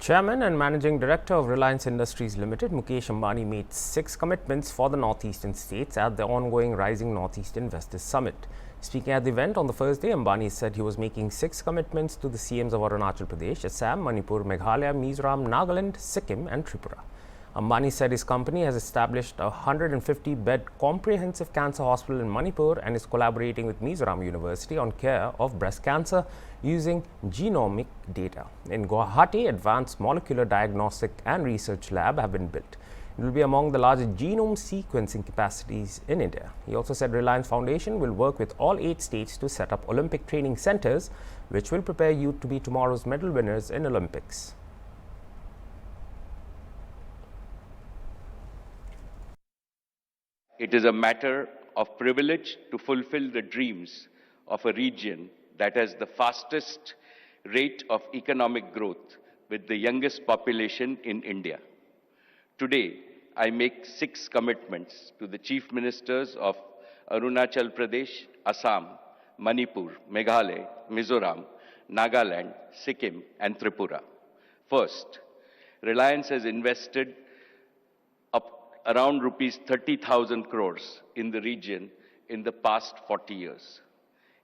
Chairman and Managing Director of Reliance Industries Limited, Mukesh Ambani, made 6 commitments for the northeastern states at the ongoing Rising Northeast Investors Summit. Speaking at the event on the first day, Ambani said he was making 6 commitments to the CMs of Arunachal Pradesh, Assam, Manipur, Meghalaya, Mizoram, Nagaland, Sikkim and Tripura. Ambani said his company has established a 150-bed comprehensive cancer hospital in Manipur and is collaborating with Mizoram University on care of breast cancer using genomic data. In Guwahati, advanced molecular diagnostic and research lab have been built. It will be among the largest genome sequencing capacities in India. He also said Reliance Foundation will work with all 8 states to set up Olympic training centers, which will prepare youth to be tomorrow's medal winners in Olympics. It is a matter of privilege to fulfill the dreams of a region that has the fastest rate of economic growth with the youngest population in India. Today, I make 6 commitments to the Chief Ministers of Arunachal Pradesh, Assam, Manipur, Meghalaya, Mizoram, Nagaland, Sikkim and Tripura. First, Reliance has invested around rupees 30,000 crores in the region in the past 40 years.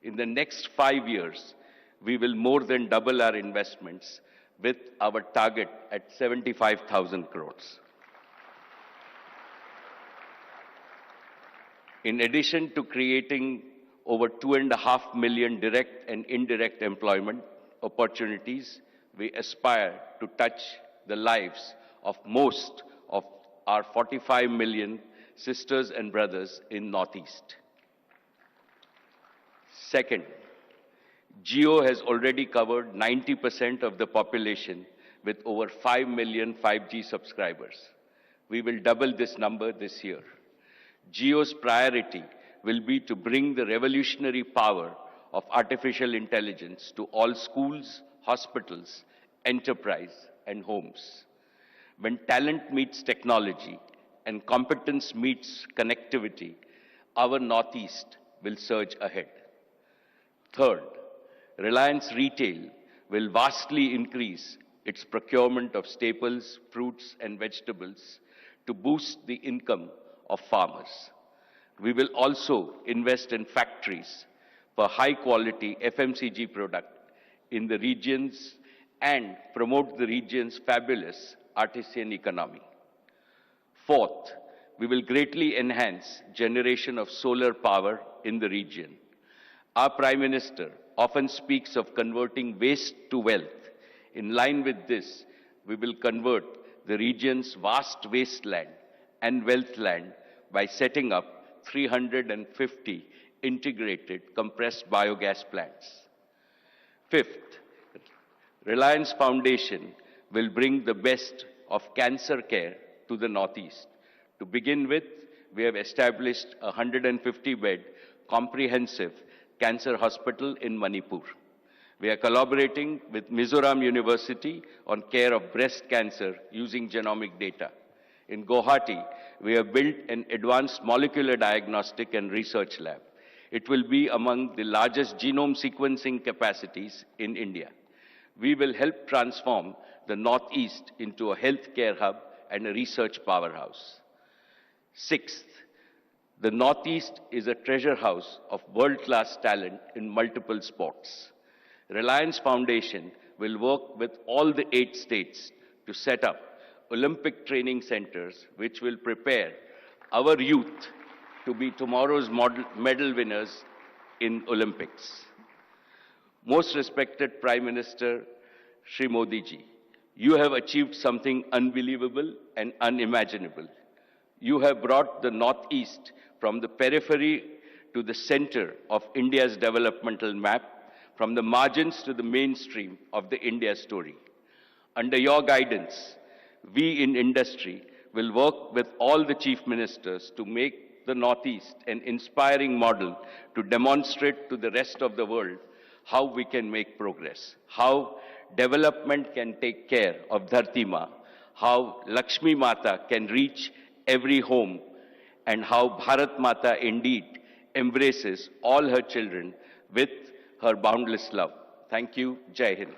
In the next 5 years, we will more than double our investments with our target at 75,000 crores. In addition to creating over 2.5 million direct and indirect employment opportunities, we aspire to touch the lives of most of our 45 million sisters and brothers in Northeast. Second, Jio has already covered 90% of the population with over 5 million 5G subscribers. We will double this number this year. Jio's priority will be to bring the revolutionary power of artificial intelligence to all schools, hospitals, enterprise, and homes. When talent meets technology and competence meets connectivity, our Northeast will surge ahead. Third, Reliance Retail will vastly increase its procurement of staples, fruits and vegetables to boost the income of farmers. We will also invest in factories for high-quality FMCG product in the regions and promote the region's fabulous artisan economy. Fourth, we will greatly enhance generation of solar power in the region. Our Prime Minister often speaks of converting waste to wealth. In line with this, we will convert the region's vast wasteland and wealth land by setting up 350 integrated compressed biogas plants. Fifth, Reliance Foundation will bring the best of cancer care to the Northeast. To begin with, we have established a 150-bed comprehensive cancer hospital in Manipur. We are collaborating with Mizoram University on care of breast cancer using genomic data. In Guwahati, we have built an advanced molecular diagnostic and research lab. It will be among the largest genome sequencing capacities in India. We will help transform the Northeast into a healthcare hub and a research powerhouse. Sixth, the Northeast is a treasure house of world-class talent in multiple sports. Reliance Foundation will work with all the 8 states to set up Olympic training centers which will prepare our youth to be tomorrow's medal winners in Olympics. Most respected Prime Minister Shri Modi ji, you have achieved something unbelievable and unimaginable. You have brought the Northeast from the periphery to the center of India's developmental map, from the margins to the mainstream of the India story. Under your guidance, we in industry will work with all the chief ministers to make the Northeast an inspiring model to demonstrate to the rest of the world how we can make progress, how development can take care of Dharti Ma, how Lakshmi Mata can reach every home, and how Bharat Mata indeed embraces all her children with her boundless love. Thank you. Jai Hind.